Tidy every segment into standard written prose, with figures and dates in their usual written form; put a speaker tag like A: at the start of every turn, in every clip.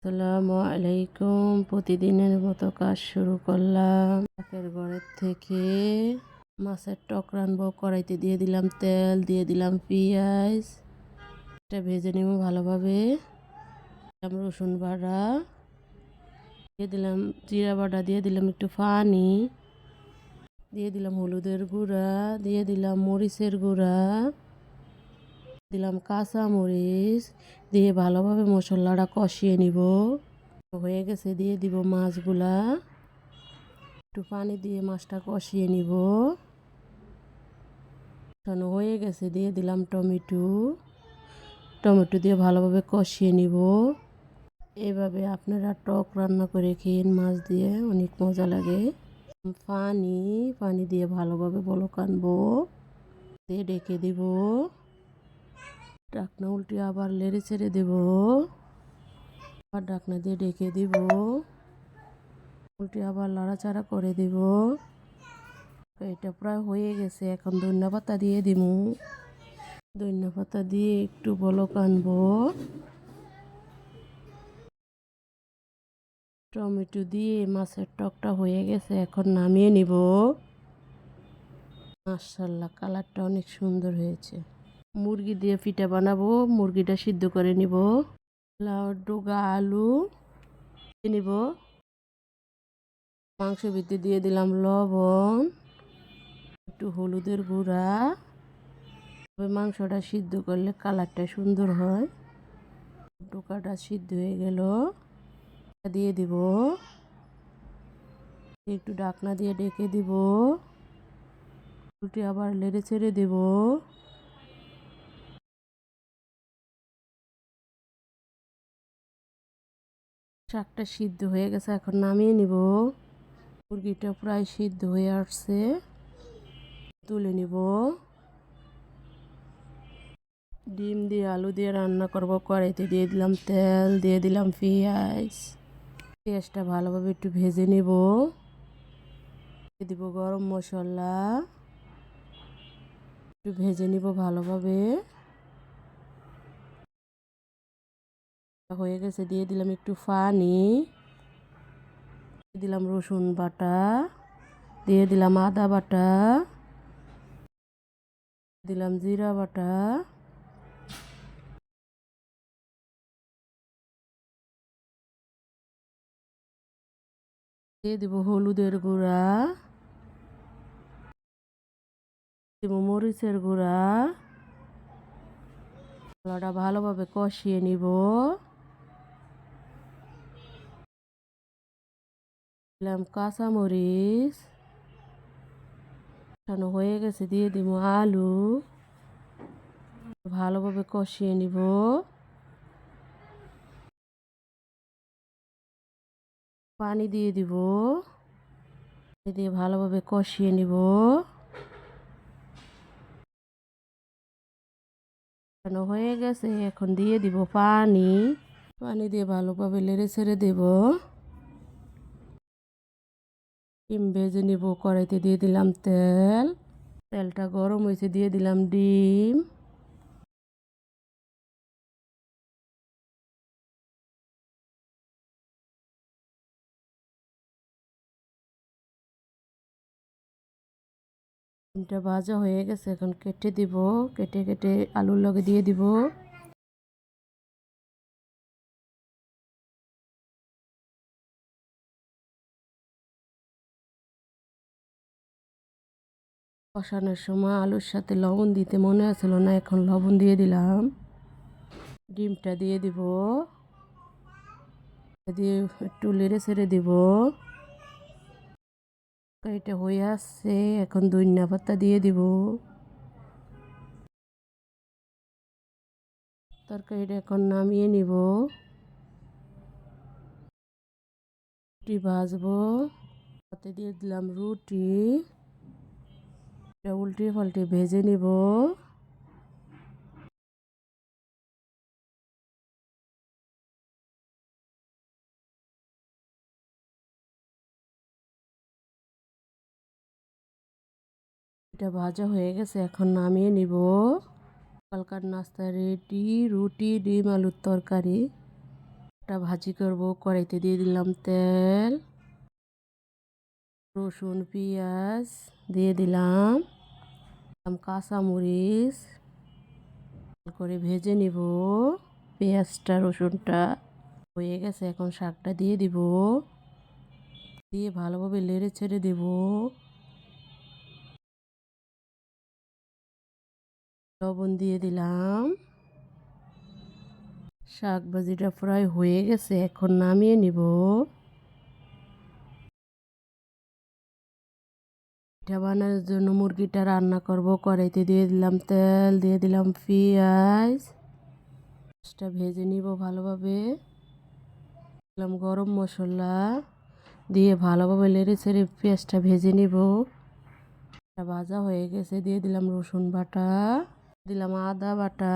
A: আসসালামু আলাইকুম। প্রতিদিনের মতো কাজ শুরু করলাম। পাকের ঘরের থেকে মাছের টক রানবো। কড়াইতে দিয়ে দিলাম তেল, দিয়ে দিলাম পেঁয়াজ, এটা ভেজে নেব ভালোভাবে। দিলাম রসুন বাটা, দিয়ে দিলাম জিরা বাটা, দিয়ে দিলাম একটু পানি, দিয়ে দিলাম হলুদের গুঁড়া, দিয়ে দিলাম মরিচের গুঁড়া, দিলাম কাঁচা মরিচ, দিয়ে ভালোভাবে মশলাটা কষিয়ে নিব। হয়ে গেছে, দিয়ে দিব মাছগুলা। একটু পানি দিয়ে মাছটা কষিয়ে নিব। কষানো হয়ে গেছে, দিয়ে দিলাম টমেটো। টমেটো দিয়ে ভালোভাবে কষিয়ে নিব। এভাবে আপনারা টক রান্না করে খেয়ে মাছ দিয়ে, অনেক মজা লাগে। পানি পানি দিয়ে ভালোভাবে বলক আনবো, দিয়ে ডেকে দিব। ঢাকনা উল্টে আবার লেড়ে ছেড়ে দেব। আবার ঢাকনা দিয়ে ডেকে দিব। উল্টে আবার নাড়াচাড়া করে দিব। এটা প্রায় হয়ে গেছে। এখন ধনিয়া পাতা দিয়ে দিব। ধনিয়া পাতা দিয়ে একটু বলক আনবো। টমেটো দিয়ে মাছের টকটা হয়ে গেছে, এখন নামিয়ে নিব। মাশাআল্লাহ, কালারটা অনেক সুন্দর হয়েছে। মুরগি দিয়ে পিঠা বানাবো। মুরগিটা সিদ্ধ করে নিব। লাউ ডোগা আলু দিয়ে নিব। মাংস ভিতরে দিয়ে দিলাম লবণ, একটু হলুদের গুঁড়া। মাংসটা সিদ্ধ করলে কালারটা সুন্দর হয়। ডোকাটা সিদ্ধ হয়ে গেল, দিয়ে দিব। একটু ঢাকনা দিয়ে ডেকে দিব। উল্টে আবার লেড়ে ছেড়ে দেব। শাকটা সিদ্ধ হয়ে গেছে, এখন নামিয়ে নিব। মুরগিটা প্রায় সিদ্ধ হয়ে আসছে, তুলে নিব। ডিম দিয়ে আলু দিয়ে রান্না করব। কড়াইতে দিয়ে দিলাম তেল, দিয়ে দিলাম পেঁয়াজ। পেঁয়াজটা ভালোভাবে একটু ভেজে নিব। দিয়ে দিব গরম মশলা, একটু ভেজে নিব ভালোভাবে। হয়ে গেছে, দিয়ে দিলাম একটু পানি, দিয়ে দিলাম রসুন বাটা, দিয়ে দিলাম আদা বাটা, দিলাম জিরা বাটা, দিয়ে দিব হলুদের গুঁড়া, দিব মরিচের গুঁড়া। মশলাটা ভালোভাবে কষিয়ে নিব। দিলাম কাঁচা মরিচ। কষানো হয়ে গেছে, দিয়ে দিব আলু, ভালোভাবে কষিয়ে নিব। পানি দিয়ে দিব, দিয়ে ভালোভাবে কষিয়ে নিব। কষানো হয়ে গেছে, এখন দিয়ে দিব পানি। পানি দিয়ে ভালোভাবে নেড়ে ছেড়ে দেব। ডিম ভেজে নিব। কড়াইতে দিয়ে দিলাম তেল। তেলটা গরম হয়েছে, দিয়ে দিলাম ডিম। ডিমটা ভাজা হয়ে গেছে, এখন কেটে দিব। কেটে কেটে আলুর লগে দিয়ে দিব। কষানোর সময় আলুর সাথে লবণ দিতে মনে আসলো না, এখন লবণ দিয়ে দিলাম। ডিমটা দিয়ে দিব। দিয়ে একটু নেড়ে ছেড়ে দিব। এটা হয়ে আসছে, এখন ধনিয়া পাতা দিয়ে দিব। তরকারিটা এখন নামিয়ে নিব। রুটি ভাজবো। হাতে দিয়ে দিলাম রুটি। এটা উল্টে পাল্টে ভেজে নিব। এটা ভাজা হয়ে গেছে, এখন নামিয়ে নিব। সকালকার নাস্তা রেডি, রুটি ডিম আলুর তরকারি। শাকটা ভাজি করব। কড়াইতে দিয়ে দিলাম তেল, রসুন পেঁয়াজ দিয়ে দিলাম, কাঁচামরিচ করে ভেজে নিব। পেঁয়াজটা রসুনটা হয়ে গেছে, এখন শাকটা দিয়ে দিব, দিয়ে ভালোভাবে নেড়ে ছেড়ে দেব। লবণ দিয়ে দিলাম। শাক ভাজিটা ফ্রাই হয়ে গেছে, এখন নামিয়ে নিব। পিঠা বানানোর জন্য মুরগিটা রান্না করব। কড়াইতে দিয়ে দিলাম তেল, দিয়ে দিলাম পেঁয়াজ, ভেজে নিব ভালোভাবে। দিলাম গরম মশলা, দিয়ে ভালোভাবে নেড়ে ছেড়ে পেঁয়াজটা ভেজে নিব। ভাজা হয়ে গেছে, দিয়ে দিলাম রসুন বাটা, দিলাম আদা বাটা,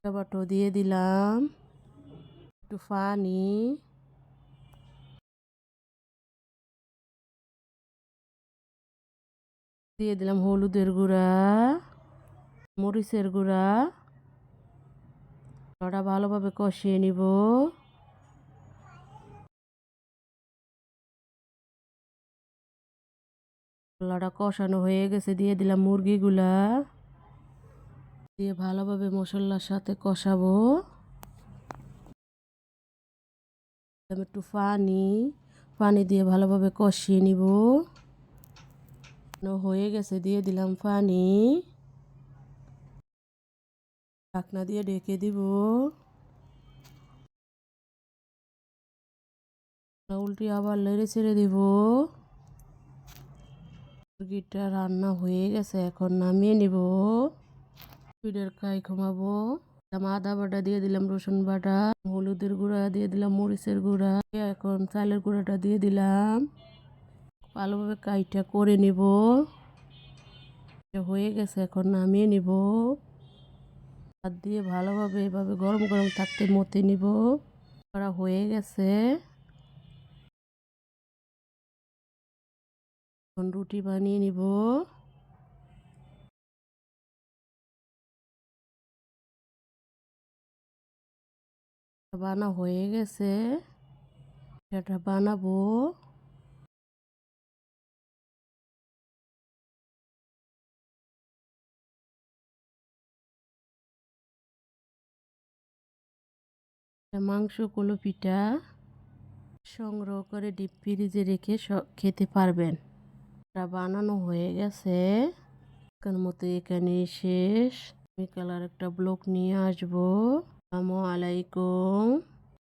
A: টমেটো দিয়ে দিলাম, একটু পানি, দিয়ে দিলাম হলুদের গুঁড়া, মরিচের গুঁড়া। ওটা ভালোভাবে কষিয়ে নিব। মশলাটা কষানো হয়ে গেছে, দিয়ে দিলাম মুরগিগুলা, দিয়ে ভালোভাবে মশলার সাথে কষাবো। একটু পানি দিয়ে ভালোভাবে কষিয়ে নিব। হয়ে গেছে, দিয়ে দিলাম পানি, ঢাকনা দিয়ে ঢেকে দিব। উল্টে আবার নেড়ে ছেড়ে দিব। মুরগিটা রান্না হয়ে গেছে, এখন নামিয়ে নিব। পিঠের কাই কমাবো। আদা বাটা দিয়ে দিলাম, রসুন বাটা, হলুদের গুঁড়া দিয়ে দিলাম, মরিচের গুঁড়া, এখন চালের গুঁড়াটা দিয়ে দিলাম। ভালোভাবে কাইটা করে নিব। হয়ে গেছে, এখন নামিয়ে নিব। হাত দিয়ে ভালোভাবে এভাবে গরম গরম থাকতে মতে নিব। করা হয়ে গেছে, এখন রুটি বানিয়ে নিব। বানা হয়ে গেছে, এটা বানাবো। মাংস কুলো পিঠা সংগ্রহ করে ডিপ ফ্রিজে রেখে খেতে পারবেন। এটা বানানো হয়ে গেছে, এখানের মতো এখানে শেষ। আমি কালার একটা ব্লগ নিয়ে আসবো। আসসালামু আলাইকুম।